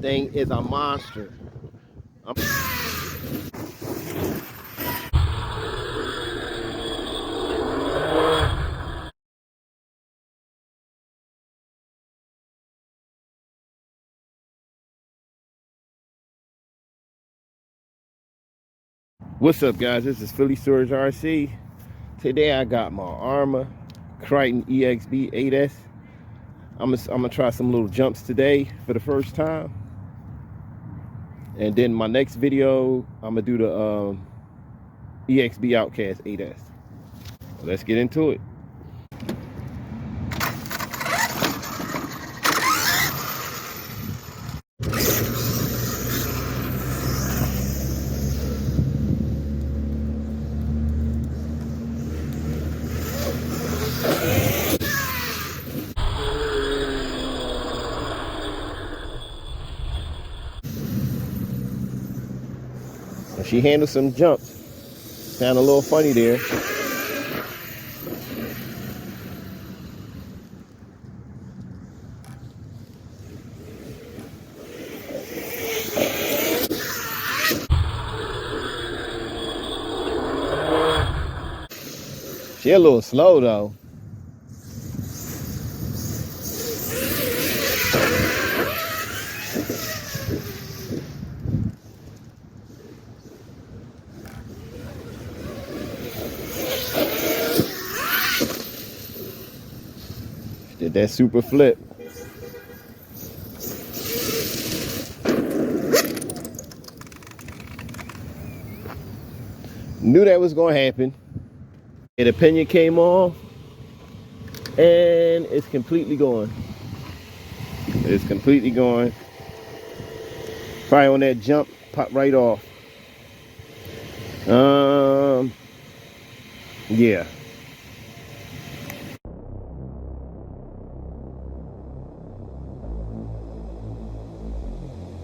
thing is a monster. What's up, guys? This is Phillyswords RC. Today I got my Arrma Kraton EXB 8S. I'm gonna try some little jumps today for the first time, and then my next video I'm gonna do the EXB Outcast 8S. Let's get into it. She handled some jumps. Sound a little funny there. She a little slow though. Did that super flip. Knew that was gonna happen. The pinion came off and it's completely gone. It's completely gone. Probably on that jump, pop right off. Yeah.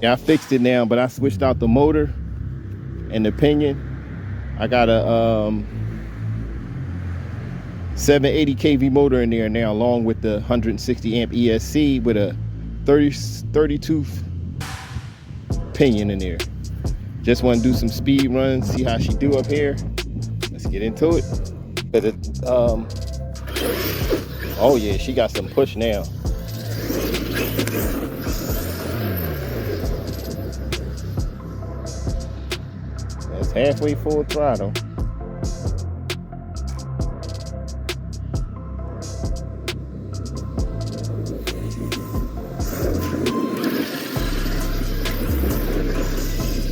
Yeah, I fixed it now, but I switched out the motor and the pinion. I got a 780 kV motor in there now, along with the 160 amp ESC with a 32 pinion in there. Just want to do some speed runs, see how she do up here. Let's get into it. But oh yeah, she got some push now. That's halfway full throttle.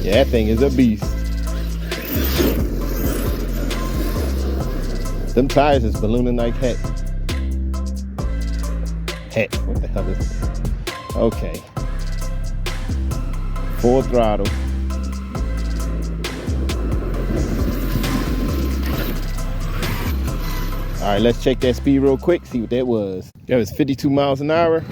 Yeah, that thing is a beast. Them tires is ballooning like heck. Heck, what the hell is it? Okay. Full throttle. All right, let's check that speed real quick, see what that was. That was 52 miles an hour.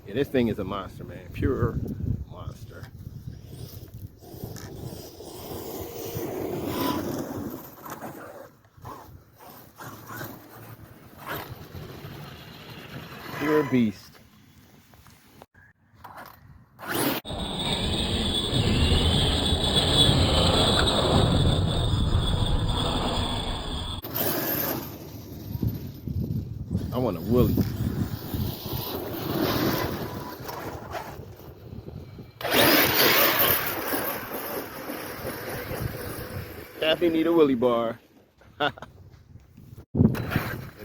Yeah, this thing is a monster, man. Pure monster. Pure beast. I want a Willie. Definitely need a Willie bar.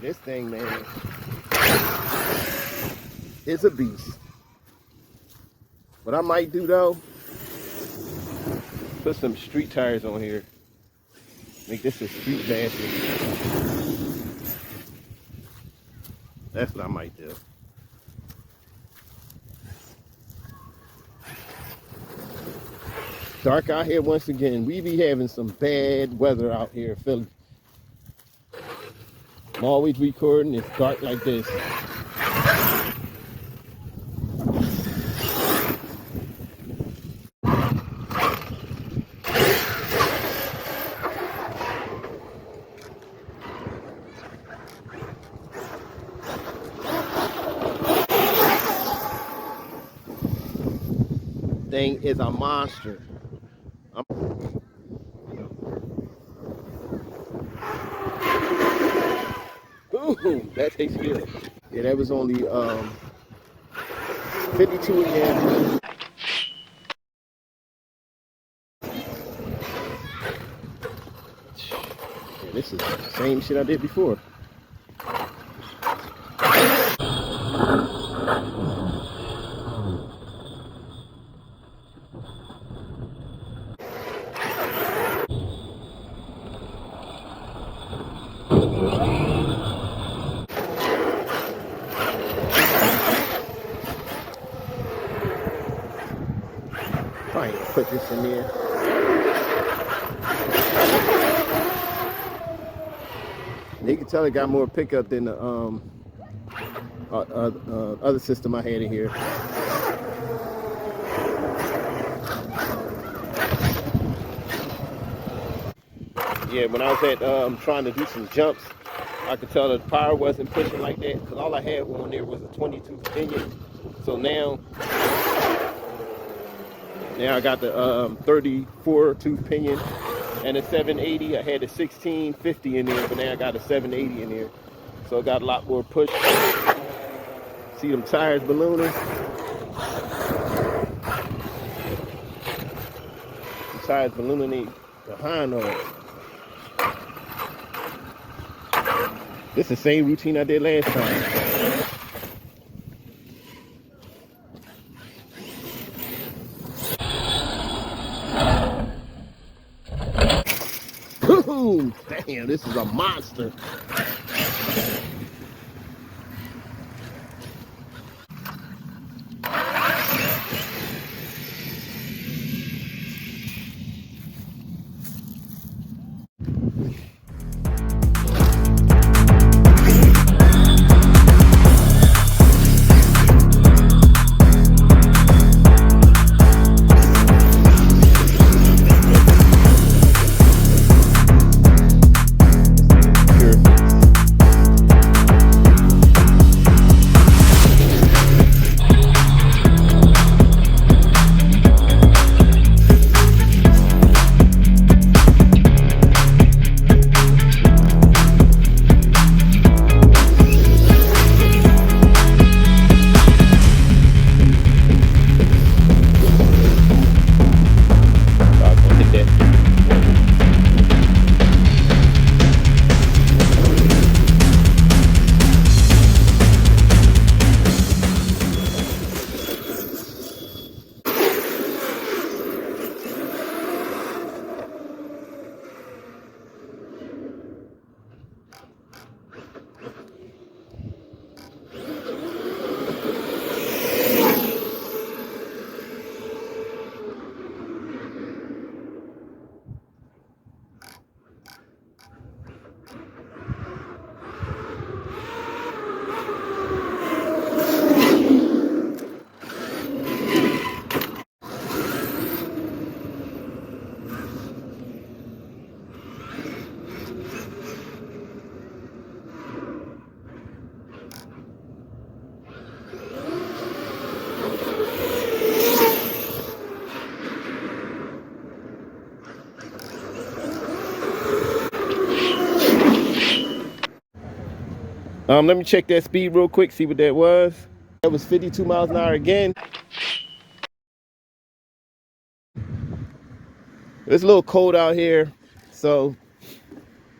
This thing, man, is a beast. What I might do though, put some street tires on here. Make this a street bastard. That's what I might do. Dark out here once again. We be having some bad weather out here in Philly. I'm always recording. It's dark like this. Thing is a monster. Boom, that takes care of it. Yeah, that was only 52 again. Yeah, this is the same shit I did before. I ain't put this in there. You can tell it got more pickup than the other system I had in here. Yeah, when I was at trying to do some jumps, I could tell the power wasn't pushing like that because all I had on there was a 22 pinion. So now I got the 34 tooth pinion and a 780. I had a 1650 in there, but now I got a 780 in there. So I got a lot more push. See them tires ballooning? The tires ballooning behind on it. This is the same routine I did last time. Boom! Damn, this is a monster. Let me check that speed real quick, see what that was. That was 52 miles an hour again. It's a little cold out here, so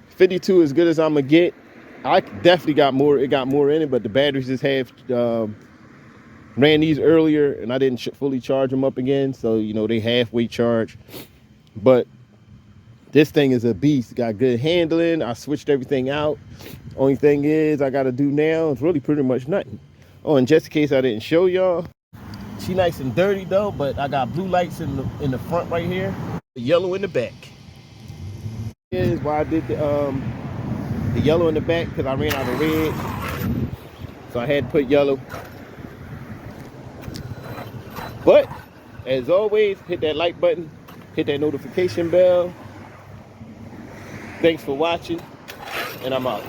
52 is good as I'm gonna get. I definitely got more. It got more in it, but the batteries just have ran these earlier, and I didn't fully charge them up again. So you know they halfway charge, but this thing is a beast. Got good handling. I switched everything out. Only thing is I got to do now is really pretty much nothing. Oh, and just in case I didn't show y'all, She nice and dirty though, but I got blue lights in the front right here, the yellow in the back. Here's why I did the yellow in the back, because I ran out of red, so I had to put yellow. But as always, hit that like button, hit that notification bell. Thanks for watching, and I'm out.